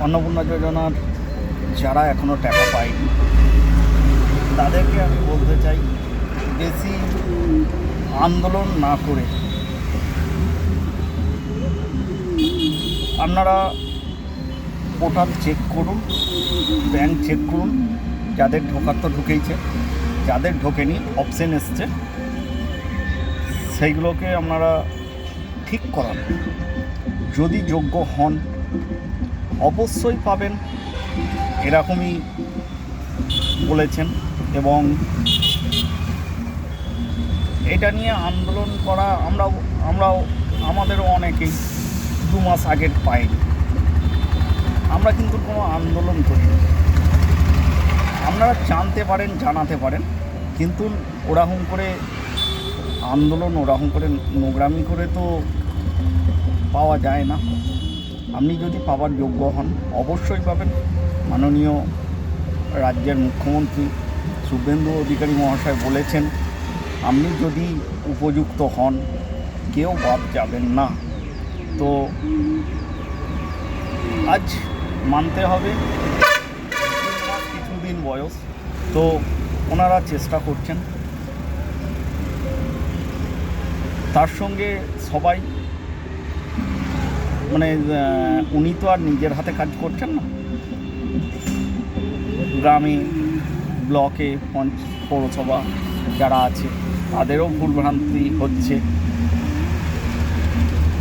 অন্নপূর্ণা যোজনার যারা এখনও টাকা পায়নি তাদেরকে আমি বলতে চাই, বেশি আন্দোলন না করে আপনারা পোর্টাল চেক করুন, ব্যাংক চেক করুন। যাদের ঢোকার তো ঢুকেইছে, যাদের ঢোকেনি অপশন এসছে, সেইগুলোকে আপনারা ঠিক করান। যদি যোগ্য হন অবশ্যই পাবেন, এরকমই বলেছেন। এবং এটা নিয়ে আন্দোলন করা আমরাও আমাদেরও অনেকেই 2 মাস আগে পাইনি। আমরা কিন্তু কোনো আন্দোলন করি, আপনারা জানতে পারেন, জানাতে পারেন, কিন্তু ওরকম করে আন্দোলন, ওরকম করে নোংরামি করে তো পাওয়া যায় না। আপনি যদি পাওয়ার যোগ্য হন অবশ্যই পাবেন। মাননীয় রাজ্যের মুখ্যমন্ত্রী শুভেন্দু অধিকারী মহাশয় বলেছেন, আপনি যদি উপযুক্ত হন কেউ বাদ যাবেন না। তো আজ মানতে হবে কিছুদিন বয়স, তো ওনারা চেষ্টা করছেন। তার সঙ্গে সবাই, মানে উনি তো আর নিজের হাতে কাজ করছেন না, গ্রামে, ব্লকে, পৌরসভা যারা আছে তাদেরও ভুলভ্রান্তি হচ্ছে।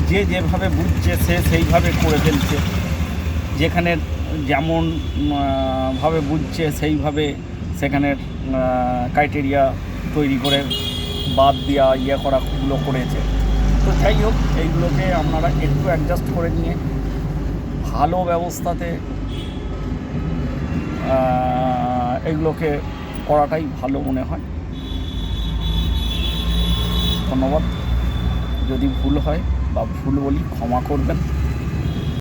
যে যেভাবে বুঝছে সে সেইভাবে করে ফেলছে, যেখানে যেমন ভাবে বুঝছে সেইভাবে সেখানের ক্রাইটেরিয়া তৈরি করে বাদ দেওয়া করাগুলো করেছে। তো যাই হোক, এইগুলোকে আপনারা একটু অ্যাডজাস্ট করে নিয়ে ভালো ব্যবস্থাতে এগুলোকে করাটাই ভালো মনে হয়। ধন্যবাদ। যদি ভুল হয় বা ভুল বলি ক্ষমা করবেন।